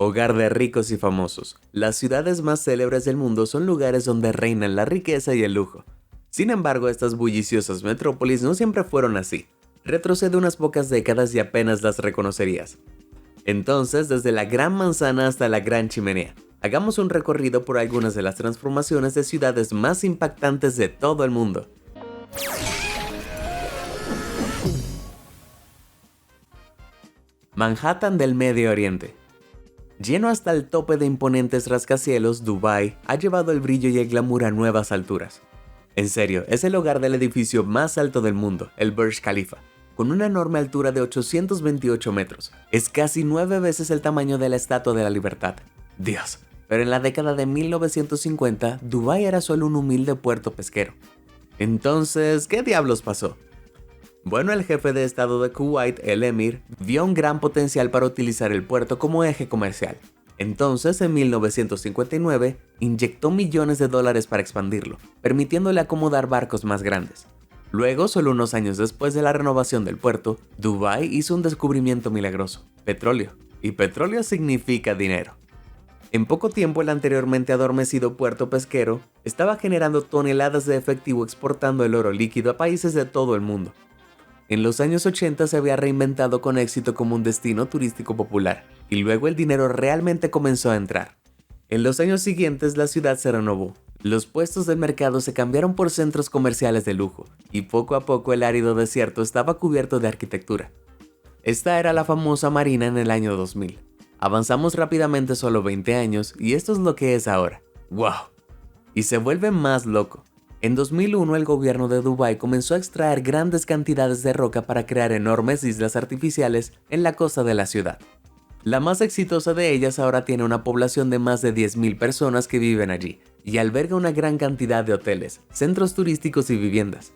Hogar de ricos y famosos. Las ciudades más célebres del mundo son lugares donde reinan la riqueza y el lujo. Sin embargo, estas bulliciosas metrópolis no siempre fueron así. Retrocede unas pocas décadas y apenas las reconocerías. Entonces, desde la Gran Manzana hasta la Gran Chimenea, hagamos un recorrido por algunas de las transformaciones de ciudades más impactantes de todo el mundo. Manhattan del Medio Oriente. Lleno hasta el tope de imponentes rascacielos, Dubái ha llevado el brillo y el glamour a nuevas alturas. En serio, es el hogar del edificio más alto del mundo, el Burj Khalifa, con una enorme altura de 828 metros. Es casi 9 veces el tamaño de la Estatua de la Libertad. Dios, pero en la década de 1950, Dubái era solo un humilde puerto pesquero. Entonces, ¿qué diablos pasó? Bueno, el jefe de estado de Kuwait, el emir, vio un gran potencial para utilizar el puerto como eje comercial. Entonces, en 1959, inyectó millones de dólares para expandirlo, permitiéndole acomodar barcos más grandes. Luego, solo unos años después de la renovación del puerto, Dubái hizo un descubrimiento milagroso: petróleo. Y petróleo significa dinero. En poco tiempo, el anteriormente adormecido puerto pesquero estaba generando toneladas de efectivo exportando el oro líquido a países de todo el mundo. En los años 80 se había reinventado con éxito como un destino turístico popular, y luego el dinero realmente comenzó a entrar. En los años siguientes la ciudad se renovó, los puestos del mercado se cambiaron por centros comerciales de lujo, y poco a poco el árido desierto estaba cubierto de arquitectura. Esta era la famosa Marina en el año 2000. Avanzamos rápidamente solo 20 años y esto es lo que es ahora. ¡Wow! Y se vuelve más loco. En 2001 el gobierno de Dubái comenzó a extraer grandes cantidades de roca para crear enormes islas artificiales en la costa de la ciudad. La más exitosa de ellas ahora tiene una población de más de 10.000 personas que viven allí y alberga una gran cantidad de hoteles, centros turísticos y viviendas.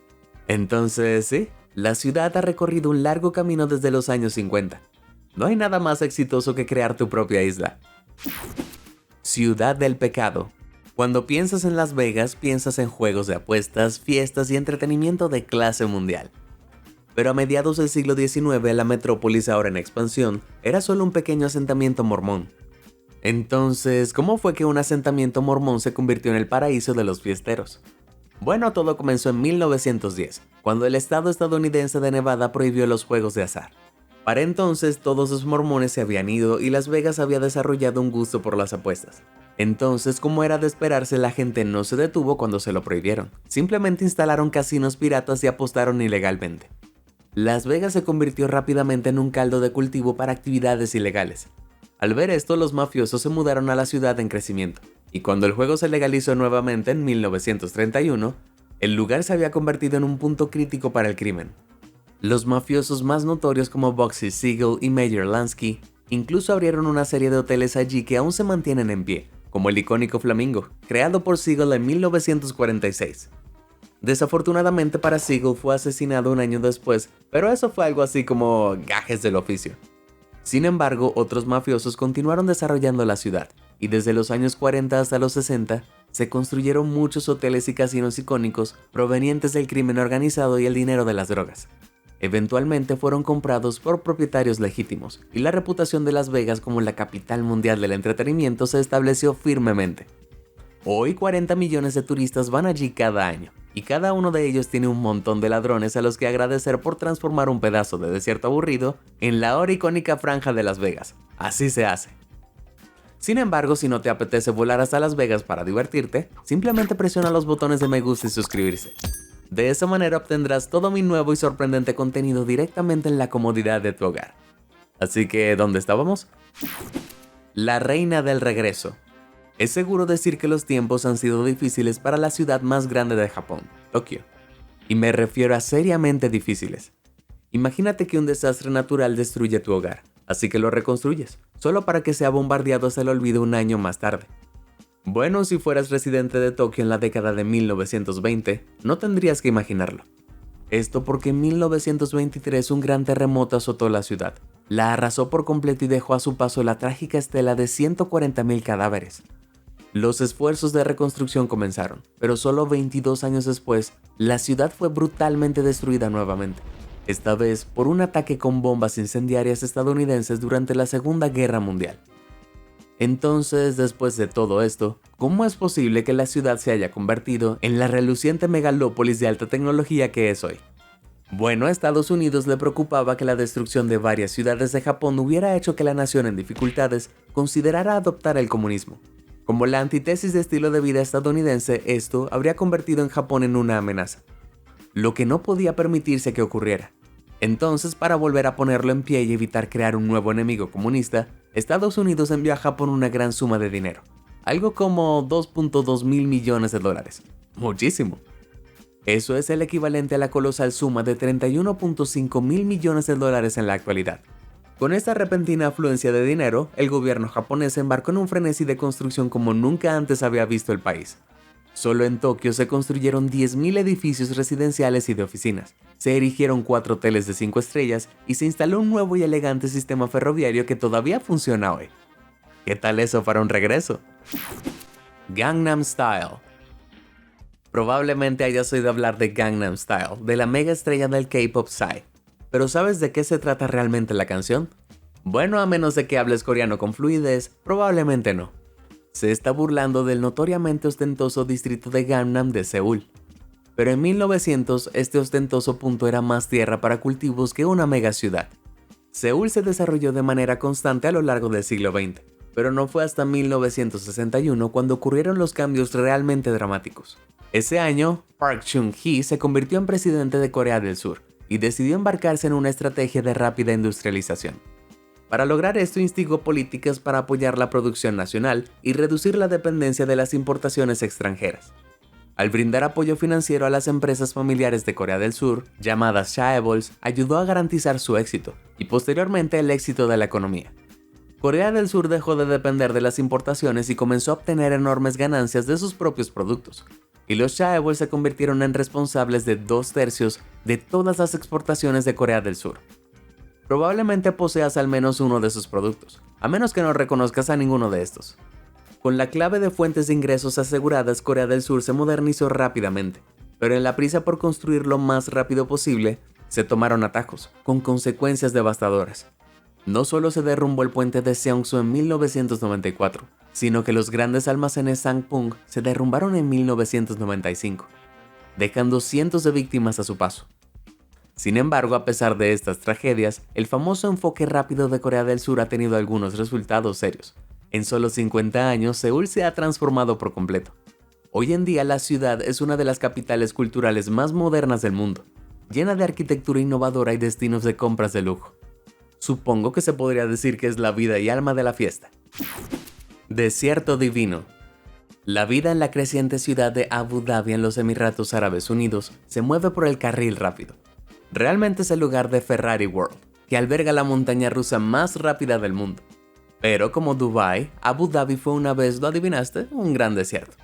Entonces, sí, la ciudad ha recorrido un largo camino desde los años 50. No hay nada más exitoso que crear tu propia isla. Ciudad del pecado. Cuando piensas en Las Vegas, piensas en juegos de apuestas, fiestas y entretenimiento de clase mundial. Pero a mediados del siglo XIX, la metrópolis, ahora en expansión, era solo un pequeño asentamiento mormón. Entonces, ¿cómo fue que un asentamiento mormón se convirtió en el paraíso de los fiesteros? Bueno, todo comenzó en 1910, cuando el estado estadounidense de Nevada prohibió los juegos de azar. Para entonces, todos los mormones se habían ido y Las Vegas había desarrollado un gusto por las apuestas. Entonces, como era de esperarse, la gente no se detuvo cuando se lo prohibieron. Simplemente instalaron casinos piratas y apostaron ilegalmente. Las Vegas se convirtió rápidamente en un caldo de cultivo para actividades ilegales. Al ver esto, los mafiosos se mudaron a la ciudad en crecimiento. Y cuando el juego se legalizó nuevamente en 1931, el lugar se había convertido en un punto crítico para el crimen. Los mafiosos más notorios como Bugsy Siegel y Meyer Lansky incluso abrieron una serie de hoteles allí que aún se mantienen en pie, como el icónico Flamingo, creado por Siegel en 1946. Desafortunadamente para Siegel fue asesinado un año después, pero eso fue algo así como gajes del oficio. Sin embargo, otros mafiosos continuaron desarrollando la ciudad, y desde los años 40 hasta los 60, se construyeron muchos hoteles y casinos icónicos provenientes del crimen organizado y el dinero de las drogas. Eventualmente fueron comprados por propietarios legítimos, y la reputación de Las Vegas como la capital mundial del entretenimiento se estableció firmemente. Hoy 40 millones de turistas van allí cada año, y cada uno de ellos tiene un montón de ladrones a los que agradecer por transformar un pedazo de desierto aburrido en la ahora icónica franja de Las Vegas. Así se hace. Sin embargo, si no te apetece volar hasta Las Vegas para divertirte, simplemente presiona los botones de me gusta y suscribirse. De esa manera obtendrás todo mi nuevo y sorprendente contenido directamente en la comodidad de tu hogar. Así que, ¿dónde estábamos? La reina del regreso. Es seguro decir que los tiempos han sido difíciles para la ciudad más grande de Japón, Tokio. Y me refiero a seriamente difíciles. Imagínate que un desastre natural destruye tu hogar, así que lo reconstruyes, solo para que sea bombardeado hasta el olvido un año más tarde. Bueno, si fueras residente de Tokio en la década de 1920, no tendrías que imaginarlo. Esto porque en 1923 un gran terremoto azotó la ciudad, la arrasó por completo y dejó a su paso la trágica estela de 140.000 cadáveres. Los esfuerzos de reconstrucción comenzaron, pero solo 22 años después, la ciudad fue brutalmente destruida nuevamente, esta vez por un ataque con bombas incendiarias estadounidenses durante la Segunda Guerra Mundial. Entonces, después de todo esto, ¿cómo es posible que la ciudad se haya convertido en la reluciente megalópolis de alta tecnología que es hoy? Bueno, a Estados Unidos le preocupaba que la destrucción de varias ciudades de Japón hubiera hecho que la nación en dificultades considerara adoptar el comunismo. Como la antítesis de estilo de vida estadounidense, esto habría convertido en Japón en una amenaza, lo que no podía permitirse que ocurriera. Entonces, para volver a ponerlo en pie y evitar crear un nuevo enemigo comunista, Estados Unidos envió a Japón una gran suma de dinero, algo como 2.2 mil millones de dólares. Muchísimo. Eso es el equivalente a la colosal suma de 31.5 mil millones de dólares en la actualidad. Con esta repentina afluencia de dinero, el gobierno japonés se embarcó en un frenesí de construcción como nunca antes había visto el país. Solo en Tokio se construyeron 10.000 edificios residenciales y de oficinas, se erigieron 4 hoteles de 5 estrellas y se instaló un nuevo y elegante sistema ferroviario que todavía funciona hoy. ¿Qué tal eso para un regreso? Gangnam Style. Probablemente hayas oído hablar de Gangnam Style, de la mega estrella del K-pop Psy. ¿Pero sabes de qué se trata realmente la canción? Bueno, a menos de que hables coreano con fluidez, probablemente no. Se está burlando del notoriamente ostentoso distrito de Gangnam de Seúl. Pero en 1900 este ostentoso punto era más tierra para cultivos que una mega ciudad. Seúl se desarrolló de manera constante a lo largo del siglo XX, pero no fue hasta 1961 cuando ocurrieron los cambios realmente dramáticos. Ese año, Park Chung-hee se convirtió en presidente de Corea del Sur y decidió embarcarse en una estrategia de rápida industrialización. Para lograr esto instigó políticas para apoyar la producción nacional y reducir la dependencia de las importaciones extranjeras. Al brindar apoyo financiero a las empresas familiares de Corea del Sur, llamadas chaebols, ayudó a garantizar su éxito y posteriormente el éxito de la economía. Corea del Sur dejó de depender de las importaciones y comenzó a obtener enormes ganancias de sus propios productos, y los chaebols se convirtieron en responsables de 2/3 de todas las exportaciones de Corea del Sur. Probablemente poseas al menos uno de sus productos, a menos que no reconozcas a ninguno de estos. Con la clave de fuentes de ingresos aseguradas, Corea del Sur se modernizó rápidamente, pero en la prisa por construir lo más rápido posible, se tomaron atajos, con consecuencias devastadoras. No solo se derrumbó el puente de Seongsu en 1994, sino que los grandes almacenes Sangpung se derrumbaron en 1995, dejando cientos de víctimas a su paso. Sin embargo, a pesar de estas tragedias, el famoso enfoque rápido de Corea del Sur ha tenido algunos resultados serios. En solo 50 años, Seúl se ha transformado por completo. Hoy en día la ciudad es una de las capitales culturales más modernas del mundo, llena de arquitectura innovadora y destinos de compras de lujo. Supongo que se podría decir que es la vida y alma de la fiesta. Desierto divino. La vida en la creciente ciudad de Abu Dhabi en los Emiratos Árabes Unidos se mueve por el carril rápido. Realmente es el lugar de Ferrari World, que alberga la montaña rusa más rápida del mundo. Pero como Dubái, Abu Dhabi fue una vez, ¿lo adivinaste?, un gran desierto.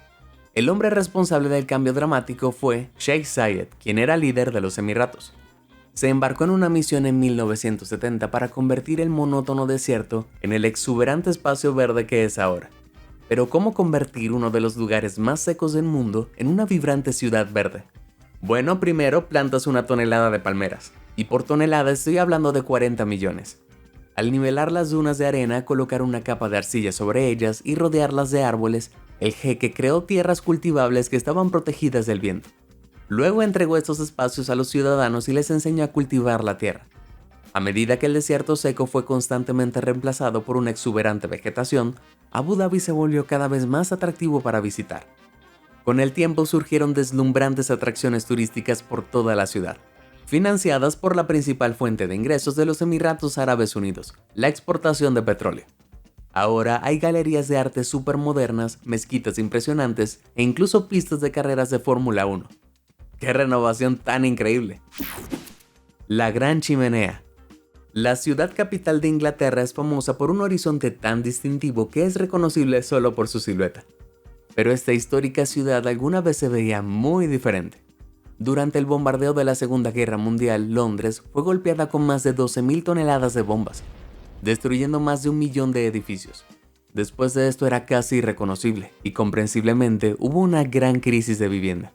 El hombre responsable del cambio dramático fue Sheikh Zayed, quien era líder de los Emiratos. Se embarcó en una misión en 1970 para convertir el monótono desierto en el exuberante espacio verde que es ahora. Pero ¿cómo convertir uno de los lugares más secos del mundo en una vibrante ciudad verde? Bueno, primero plantas 1 tonelada de palmeras, y por tonelada estoy hablando de 40 millones. Al nivelar las dunas de arena, colocar una capa de arcilla sobre ellas y rodearlas de árboles, el jeque creó tierras cultivables que estaban protegidas del viento. Luego entregó estos espacios a los ciudadanos y les enseñó a cultivar la tierra. A medida que el desierto seco fue constantemente reemplazado por una exuberante vegetación, Abu Dhabi se volvió cada vez más atractivo para visitar. Con el tiempo surgieron deslumbrantes atracciones turísticas por toda la ciudad, financiadas por la principal fuente de ingresos de los Emiratos Árabes Unidos, la exportación de petróleo. Ahora hay galerías de arte supermodernas, mezquitas impresionantes e incluso pistas de carreras de Fórmula 1. ¡Qué renovación tan increíble! La Gran Chimenea. La ciudad capital de Inglaterra es famosa por un horizonte tan distintivo que es reconocible solo por su silueta. Pero esta histórica ciudad alguna vez se veía muy diferente. Durante el bombardeo de la Segunda Guerra Mundial, Londres fue golpeada con más de 12.000 toneladas de bombas, destruyendo más de 1 millón de edificios. Después de esto era casi irreconocible y comprensiblemente hubo una gran crisis de vivienda.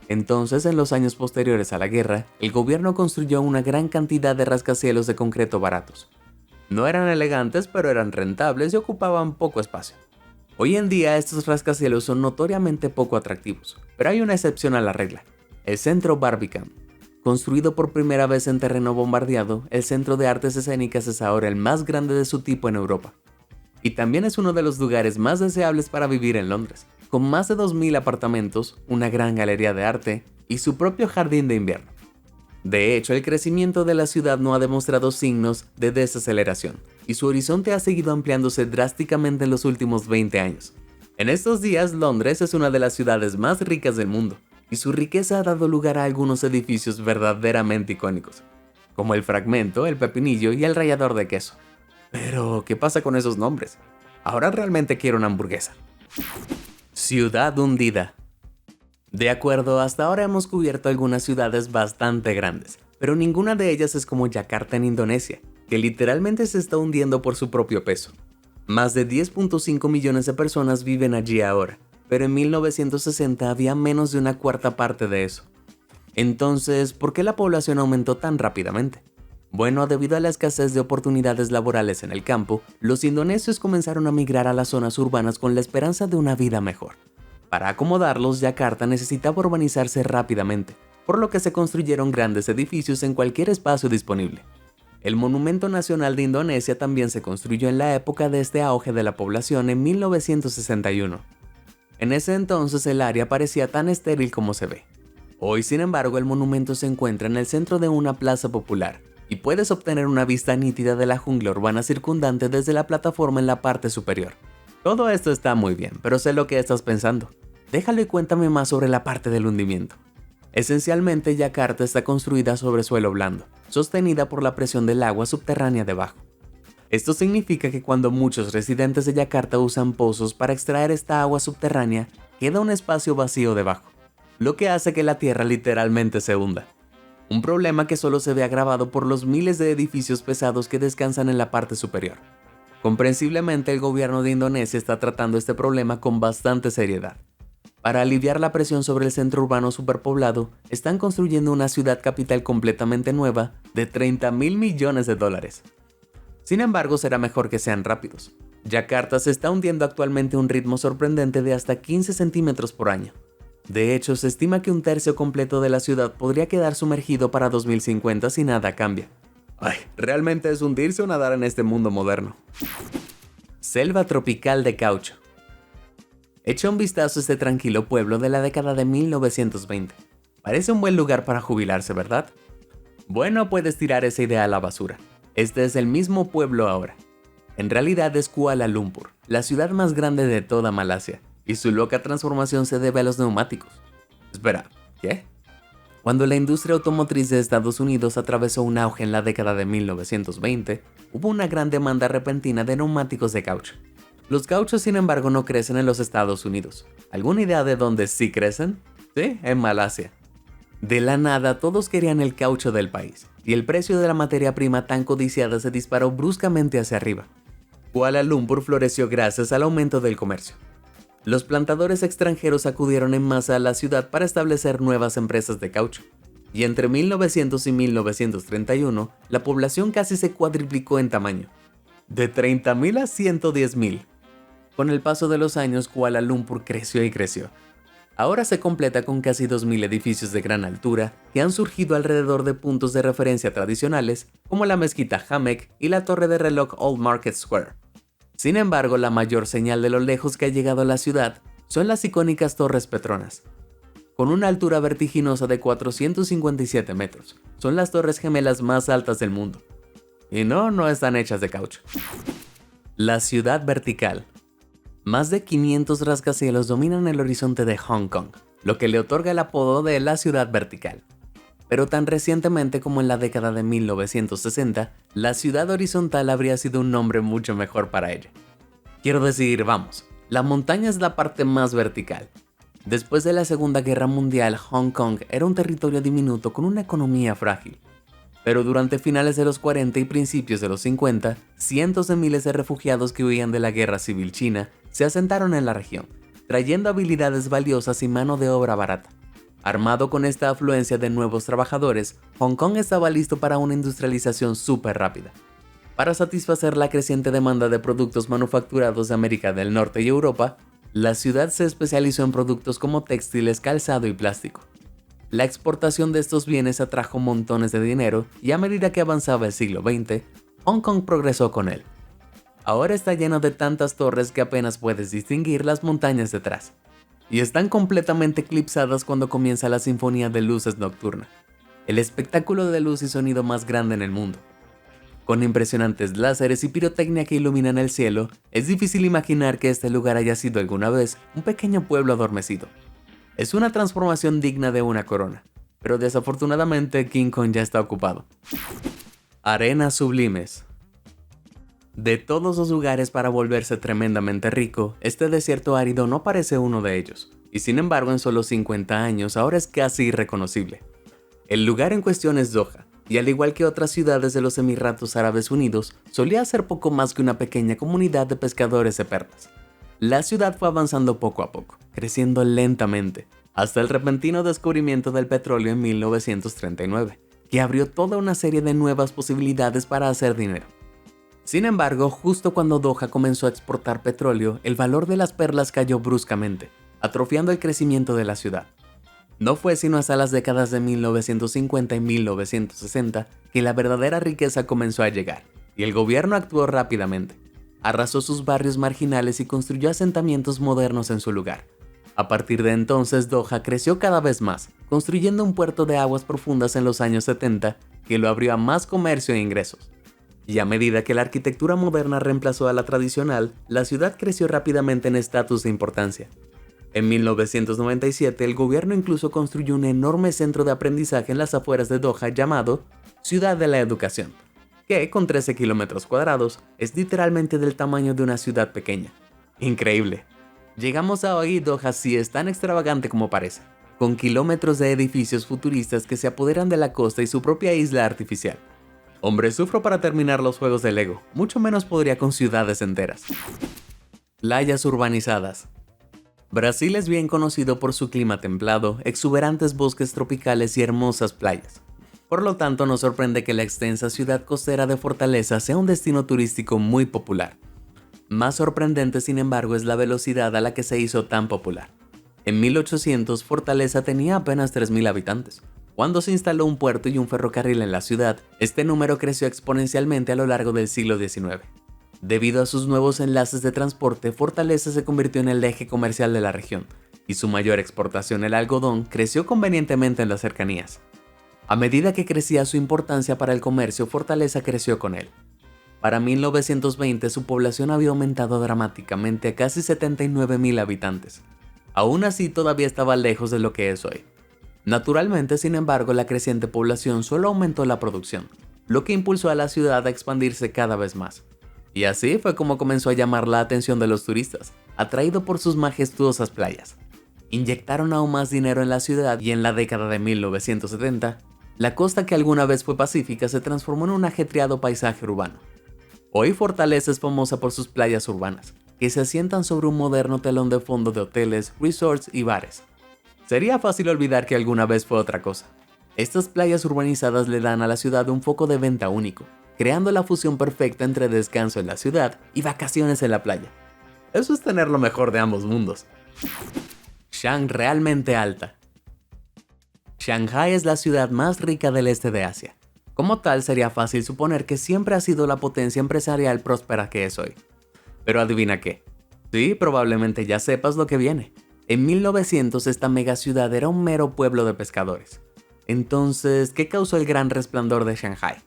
Entonces, en los años posteriores a la guerra, el gobierno construyó una gran cantidad de rascacielos de concreto baratos. No eran elegantes, pero eran rentables y ocupaban poco espacio. Hoy en día estos rascacielos son notoriamente poco atractivos, pero hay una excepción a la regla: el Centro Barbican. Construido por primera vez en terreno bombardeado, el Centro de Artes Escénicas es ahora el más grande de su tipo en Europa. Y también es uno de los lugares más deseables para vivir en Londres, con más de 2000 apartamentos, una gran galería de arte y su propio jardín de invierno. De hecho, el crecimiento de la ciudad no ha demostrado signos de desaceleración, y su horizonte ha seguido ampliándose drásticamente en los últimos 20 años. En estos días, Londres es una de las ciudades más ricas del mundo, y su riqueza ha dado lugar a algunos edificios verdaderamente icónicos, como el Fragmento, el Pepinillo y el Rallador de Queso. Pero, ¿qué pasa con esos nombres? Ahora realmente quiero una hamburguesa. Ciudad hundida. De acuerdo, hasta ahora hemos cubierto algunas ciudades bastante grandes, pero ninguna de ellas es como Yakarta en Indonesia, que literalmente se está hundiendo por su propio peso. Más de 10.5 millones de personas viven allí ahora, pero en 1960 había menos de una cuarta parte de eso. Entonces, ¿por qué la población aumentó tan rápidamente? Bueno, debido a la escasez de oportunidades laborales en el campo, los indonesios comenzaron a migrar a las zonas urbanas con la esperanza de una vida mejor. Para acomodarlos, Yakarta necesitaba urbanizarse rápidamente, por lo que se construyeron grandes edificios en cualquier espacio disponible. El Monumento Nacional de Indonesia también se construyó en la época de este auge de la población en 1961. En ese entonces el área parecía tan estéril como se ve. Hoy, sin embargo, el monumento se encuentra en el centro de una plaza popular, y puedes obtener una vista nítida de la jungla urbana circundante desde la plataforma en la parte superior. Todo esto está muy bien, pero sé lo que estás pensando. Déjalo y cuéntame más sobre la parte del hundimiento. Esencialmente, Yakarta está construida sobre suelo blando, sostenida por la presión del agua subterránea debajo. Esto significa que cuando muchos residentes de Yakarta usan pozos para extraer esta agua subterránea, queda un espacio vacío debajo, lo que hace que la tierra literalmente se hunda. Un problema que solo se ve agravado por los miles de edificios pesados que descansan en la parte superior. Comprensiblemente, el gobierno de Indonesia está tratando este problema con bastante seriedad. Para aliviar la presión sobre el centro urbano superpoblado, están construyendo una ciudad capital completamente nueva de $30.000 millones. Sin embargo, será mejor que sean rápidos. Yakarta se está hundiendo actualmente a un ritmo sorprendente de hasta 15 centímetros por año. De hecho, se estima que un tercio completo de la ciudad podría quedar sumergido para 2050 si nada cambia. Ay, realmente es hundirse o nadar en este mundo moderno. Selva tropical de caucho. Echa un vistazo a este tranquilo pueblo de la década de 1920. Parece un buen lugar para jubilarse, ¿verdad? Bueno, puedes tirar esa idea a la basura. Este es el mismo pueblo ahora. En realidad es Kuala Lumpur, la ciudad más grande de toda Malasia, y su loca transformación se debe a los neumáticos. Espera, ¿qué? Cuando la industria automotriz de Estados Unidos atravesó un auge en la década de 1920, hubo una gran demanda repentina de neumáticos de caucho. Los cauchos, sin embargo, no crecen en los Estados Unidos. ¿Alguna idea de dónde sí crecen? Sí, en Malasia. De la nada, todos querían el caucho del país, y el precio de la materia prima tan codiciada se disparó bruscamente hacia arriba. Kuala Lumpur floreció gracias al aumento del comercio. Los plantadores extranjeros acudieron en masa a la ciudad para establecer nuevas empresas de caucho, y entre 1900 y 1931, la población casi se cuadriplicó en tamaño, de 30.000 a 110.000. Con el paso de los años, Kuala Lumpur creció y creció. Ahora se completa con casi 2.000 edificios de gran altura que han surgido alrededor de puntos de referencia tradicionales como la mezquita Jamek y la torre de reloj Old Market Square. Sin embargo, la mayor señal de lo lejos que ha llegado a la ciudad son las icónicas Torres Petronas. Con una altura vertiginosa de 457 metros, son las torres gemelas más altas del mundo. Y no están hechas de caucho. La ciudad vertical. Más de 500 rascacielos dominan el horizonte de Hong Kong, lo que le otorga el apodo de la ciudad vertical. Pero tan recientemente como en la década de 1960, la ciudad horizontal habría sido un nombre mucho mejor para ella. Quiero decir, vamos, la montaña es la parte más vertical. Después de la Segunda Guerra Mundial, Hong Kong era un territorio diminuto con una economía frágil. Pero durante finales de los 40 y principios de los 50, cientos de miles de refugiados que huían de la Guerra Civil China se asentaron en la región, trayendo habilidades valiosas y mano de obra barata. Armado con esta afluencia de nuevos trabajadores, Hong Kong estaba listo para una industrialización súper rápida. Para satisfacer la creciente demanda de productos manufacturados de América del Norte y Europa, la ciudad se especializó en productos como textiles, calzado y plástico. La exportación de estos bienes atrajo montones de dinero y a medida que avanzaba el siglo XX, Hong Kong progresó con él. Ahora está lleno de tantas torres que apenas puedes distinguir las montañas detrás, y están completamente eclipsadas cuando comienza la sinfonía de luces nocturna, el espectáculo de luz y sonido más grande en el mundo. Con impresionantes láseres y pirotecnia que iluminan el cielo, es difícil imaginar que este lugar haya sido alguna vez un pequeño pueblo adormecido. Es una transformación digna de una corona, pero desafortunadamente King Kong ya está ocupado. Arenas sublimes. De todos los lugares para volverse tremendamente rico, este desierto árido no parece uno de ellos, y sin embargo en solo 50 años ahora es casi irreconocible. El lugar en cuestión es Doha, y al igual que otras ciudades de los Emiratos Árabes Unidos, solía ser poco más que una pequeña comunidad de pescadores de perlas. La ciudad fue avanzando poco a poco, creciendo lentamente, hasta el repentino descubrimiento del petróleo en 1939, que abrió toda una serie de nuevas posibilidades para hacer dinero. Sin embargo, justo cuando Doha comenzó a exportar petróleo, el valor de las perlas cayó bruscamente, atrofiando el crecimiento de la ciudad. No fue sino hasta las décadas de 1950 y 1960 que la verdadera riqueza comenzó a llegar, y el gobierno actuó rápidamente. Arrasó sus barrios marginales y construyó asentamientos modernos en su lugar. A partir de entonces, Doha creció cada vez más, construyendo un puerto de aguas profundas en los años 70 que lo abrió a más comercio e ingresos. Y a medida que la arquitectura moderna reemplazó a la tradicional, la ciudad creció rápidamente en estatus e importancia. En 1997, el gobierno incluso construyó un enorme centro de aprendizaje en las afueras de Doha llamado Ciudad de la Educación, que con 13 kilómetros cuadrados es literalmente del tamaño de una ciudad pequeña. Increíble. Llegamos a hoy y Doha sí es tan extravagante como parece, con kilómetros de edificios futuristas que se apoderan de la costa y su propia isla artificial. Hombre, sufro para terminar los juegos de Lego, mucho menos podría con ciudades enteras. Playas urbanizadas. Brasil es bien conocido por su clima templado, exuberantes bosques tropicales y hermosas playas. Por lo tanto, no sorprende que la extensa ciudad costera de Fortaleza sea un destino turístico muy popular. Más sorprendente, sin embargo, es la velocidad a la que se hizo tan popular. En 1800, Fortaleza tenía apenas 3.000 habitantes. Cuando se instaló un puerto y un ferrocarril en la ciudad, este número creció exponencialmente a lo largo del siglo XIX. Debido a sus nuevos enlaces de transporte, Fortaleza se convirtió en el eje comercial de la región, y su mayor exportación, el algodón, creció convenientemente en las cercanías. A medida que crecía su importancia para el comercio, Fortaleza creció con él. Para 1920 su población había aumentado dramáticamente a casi 79.000 habitantes. Aún así todavía estaba lejos de lo que es hoy. Naturalmente, sin embargo, la creciente población solo aumentó la producción, lo que impulsó a la ciudad a expandirse cada vez más. Y así fue como comenzó a llamar la atención de los turistas, atraído por sus majestuosas playas. Inyectaron aún más dinero en la ciudad y en la década de 1970, la costa que alguna vez fue pacífica se transformó en un ajetreado paisaje urbano. Hoy Fortaleza es famosa por sus playas urbanas, que se asientan sobre un moderno telón de fondo de hoteles, resorts y bares. Sería fácil olvidar que alguna vez fue otra cosa. Estas playas urbanizadas le dan a la ciudad un foco de venta único, creando la fusión perfecta entre descanso en la ciudad y vacaciones en la playa. Eso es tener lo mejor de ambos mundos. Xi'an realmente alta. Shanghái es la ciudad más rica del este de Asia. Como tal, sería fácil suponer que siempre ha sido la potencia empresarial próspera que es hoy. Pero adivina qué. Sí, probablemente ya sepas lo que viene. En 1900 esta mega ciudad era un mero pueblo de pescadores. Entonces, ¿qué causó el gran resplandor de Shanghái?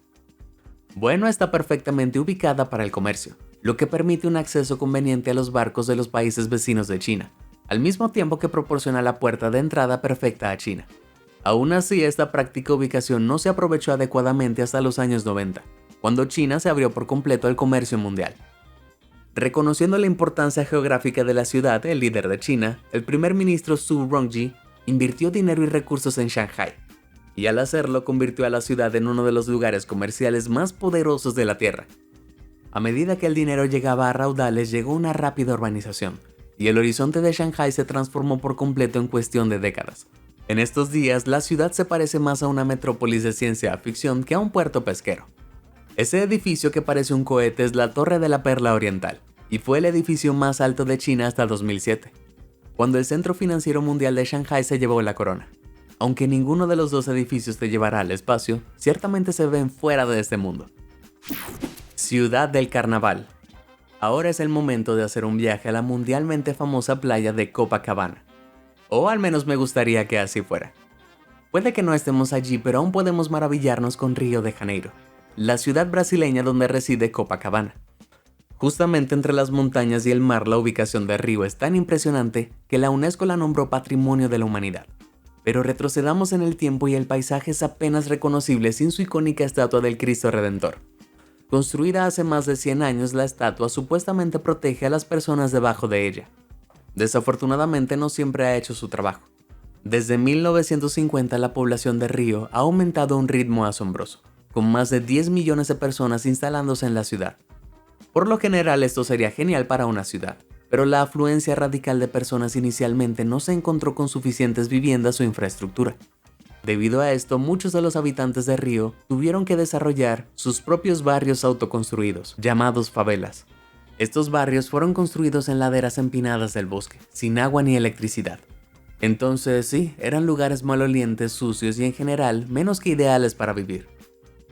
Bueno, está perfectamente ubicada para el comercio, lo que permite un acceso conveniente a los barcos de los países vecinos de China, al mismo tiempo que proporciona la puerta de entrada perfecta a China. Aún así, esta práctica ubicación no se aprovechó adecuadamente hasta los años 90, cuando China se abrió por completo al comercio mundial. Reconociendo la importancia geográfica de la ciudad, el líder de China, el primer ministro Zhu Rongji, invirtió dinero y recursos en Shanghái, y al hacerlo convirtió a la ciudad en uno de los lugares comerciales más poderosos de la Tierra. A medida que el dinero llegaba a raudales, llegó una rápida urbanización, y el horizonte de Shanghái se transformó por completo en cuestión de décadas. En estos días, la ciudad se parece más a una metrópolis de ciencia ficción que a un puerto pesquero. Ese edificio que parece un cohete es la Torre de la Perla Oriental, y fue el edificio más alto de China hasta 2007, cuando el Centro Financiero Mundial de Shanghái se llevó la corona. Aunque ninguno de los dos edificios te llevará al espacio, ciertamente se ven fuera de este mundo. Ciudad del Carnaval. Ahora es el momento de hacer un viaje a la mundialmente famosa playa de Copacabana. O al menos me gustaría que así fuera. Puede que no estemos allí, pero aún podemos maravillarnos con Río de Janeiro, la ciudad brasileña donde reside Copacabana. Justamente entre las montañas y el mar, la ubicación de Río es tan impresionante que la UNESCO la nombró Patrimonio de la Humanidad. Pero retrocedamos en el tiempo y el paisaje es apenas reconocible sin su icónica estatua del Cristo Redentor. Construida hace más de 100 años, la estatua supuestamente protege a las personas debajo de ella. Desafortunadamente no siempre ha hecho su trabajo. Desde 1950 la población de Río ha aumentado a un ritmo asombroso, con más de 10 millones de personas instalándose en la ciudad. Por lo general esto sería genial para una ciudad, pero la afluencia radical de personas inicialmente no se encontró con suficientes viviendas o infraestructura. Debido a esto, muchos de los habitantes de Río tuvieron que desarrollar sus propios barrios autoconstruidos, llamados favelas. Estos barrios fueron construidos en laderas empinadas del bosque, sin agua ni electricidad. Entonces sí, eran lugares malolientes, sucios y en general menos que ideales para vivir.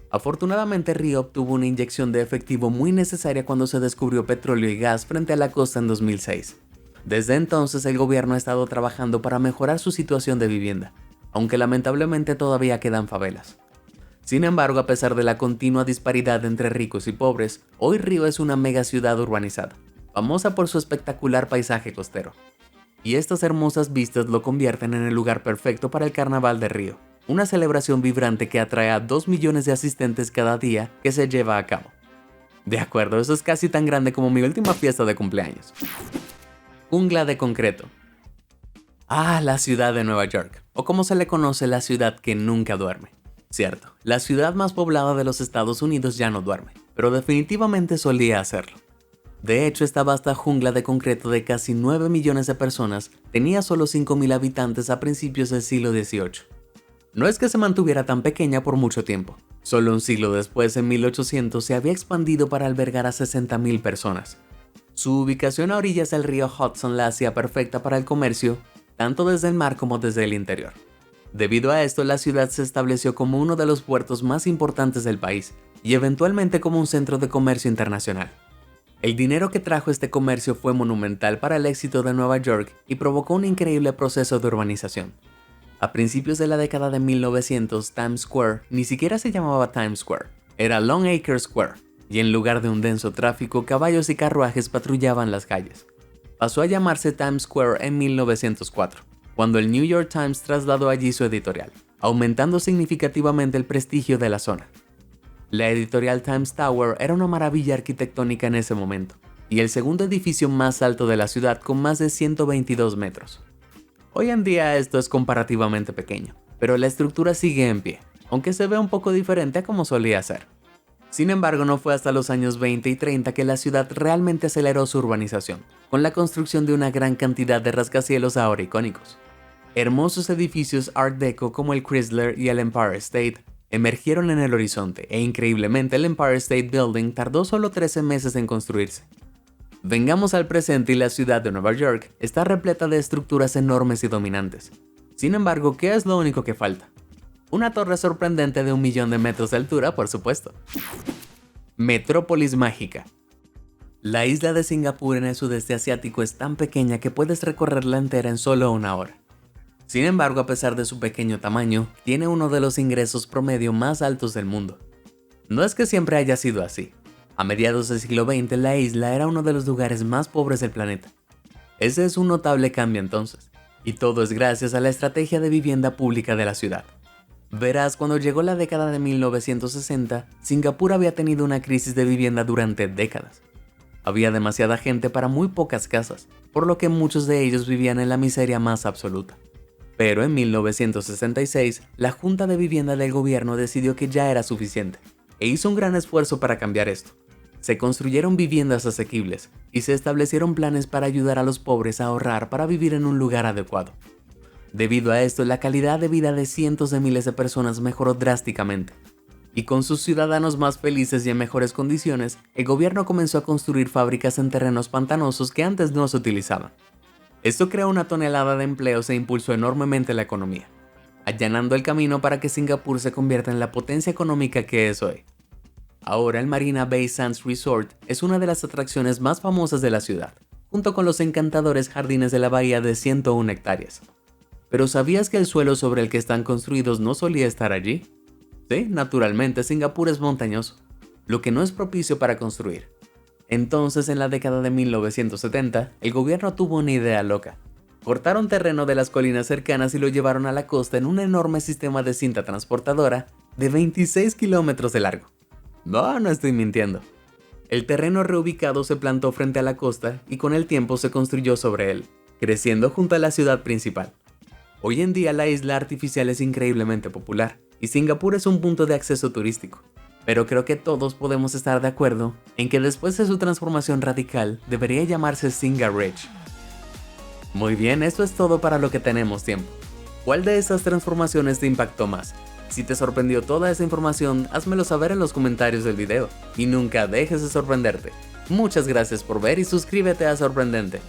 Afortunadamente Río obtuvo una inyección de efectivo muy necesaria cuando se descubrió petróleo y gas frente a la costa en 2006. Desde entonces el gobierno ha estado trabajando para mejorar su situación de vivienda, aunque lamentablemente todavía quedan favelas. Sin embargo, a pesar de la continua disparidad entre ricos y pobres, hoy Río es una mega ciudad urbanizada, famosa por su espectacular paisaje costero. Y estas hermosas vistas lo convierten en el lugar perfecto para el Carnaval de Río, una celebración vibrante que atrae a 2 millones de asistentes cada día que se lleva a cabo. De acuerdo, eso es casi tan grande como mi última fiesta de cumpleaños. Jungla de concreto. Ah, la ciudad de Nueva York, o como se le conoce, la ciudad que nunca duerme. Cierto, la ciudad más poblada de los Estados Unidos ya no duerme, pero definitivamente solía hacerlo. De hecho, esta vasta jungla de concreto de casi 9 millones de personas tenía solo 5.000 habitantes a principios del siglo XVIII. No es que se mantuviera tan pequeña por mucho tiempo. Solo un siglo después, en 1800, se había expandido para albergar a 60.000 personas. Su ubicación a orillas del río Hudson la hacía perfecta para el comercio, tanto desde el mar como desde el interior. Debido a esto, la ciudad se estableció como uno de los puertos más importantes del país y eventualmente como un centro de comercio internacional. El dinero que trajo este comercio fue monumental para el éxito de Nueva York y provocó un increíble proceso de urbanización. A principios de la década de 1900, Times Square ni siquiera se llamaba Times Square, era Longacre Square, y en lugar de un denso tráfico, caballos y carruajes patrullaban las calles. Pasó a llamarse Times Square en 1904, cuando el New York Times trasladó allí su editorial, aumentando significativamente el prestigio de la zona. La editorial Times Tower era una maravilla arquitectónica en ese momento, y el segundo edificio más alto de la ciudad con más de 122 metros. Hoy en día esto es comparativamente pequeño, pero la estructura sigue en pie, aunque se ve un poco diferente a como solía ser. Sin embargo, no fue hasta los años 20 y 30 que la ciudad realmente aceleró su urbanización, con la construcción de una gran cantidad de rascacielos ahora icónicos. Hermosos edificios Art Deco como el Chrysler y el Empire State emergieron en el horizonte, e increíblemente el Empire State Building tardó solo 13 meses en construirse. Vengamos al presente y la ciudad de Nueva York está repleta de estructuras enormes y dominantes. Sin embargo, ¿qué es lo único que falta? Una torre sorprendente de 1 millón de metros de altura, por supuesto. Metrópolis mágica. La isla de Singapur en el sudeste asiático es tan pequeña que puedes recorrerla entera en solo 1 hora. Sin embargo, a pesar de su pequeño tamaño, tiene uno de los ingresos promedio más altos del mundo. No es que siempre haya sido así. A mediados del siglo XX, la isla era uno de los lugares más pobres del planeta. Ese es un notable cambio entonces, y todo es gracias a la estrategia de vivienda pública de la ciudad. Verás, cuando llegó la década de 1960, Singapur había tenido una crisis de vivienda durante décadas. Había demasiada gente para muy pocas casas, por lo que muchos de ellos vivían en la miseria más absoluta. Pero en 1966, la Junta de Vivienda del gobierno decidió que ya era suficiente, e hizo un gran esfuerzo para cambiar esto. Se construyeron viviendas asequibles y se establecieron planes para ayudar a los pobres a ahorrar para vivir en un lugar adecuado. Debido a esto, la calidad de vida de cientos de miles de personas mejoró drásticamente. Y con sus ciudadanos más felices y en mejores condiciones, el gobierno comenzó a construir fábricas en terrenos pantanosos que antes no se utilizaban. Esto creó una tonelada de empleos e impulsó enormemente la economía, allanando el camino para que Singapur se convierta en la potencia económica que es hoy. Ahora el Marina Bay Sands Resort es una de las atracciones más famosas de la ciudad, junto con los encantadores jardines de la bahía de 101 hectáreas. ¿Pero sabías que el suelo sobre el que están construidos no solía estar allí? Sí, naturalmente Singapur es montañoso, lo que no es propicio para construir. Entonces, en la década de 1970, el gobierno tuvo una idea loca. Cortaron terreno de las colinas cercanas y lo llevaron a la costa en un enorme sistema de cinta transportadora de 26 kilómetros de largo. No estoy mintiendo. El terreno reubicado se plantó frente a la costa y con el tiempo se construyó sobre él, creciendo junto a la ciudad principal. Hoy en día la isla artificial es increíblemente popular y Singapur es un punto de acceso turístico. Pero creo que todos podemos estar de acuerdo en que después de su transformación radical debería llamarse Singa Ridge. Muy bien, eso es todo para lo que tenemos tiempo. ¿Cuál de estas transformaciones te impactó más? Si te sorprendió toda esa información, házmelo saber en los comentarios del video. Y nunca dejes de sorprenderte. Muchas gracias por ver y suscríbete a Sorprendente.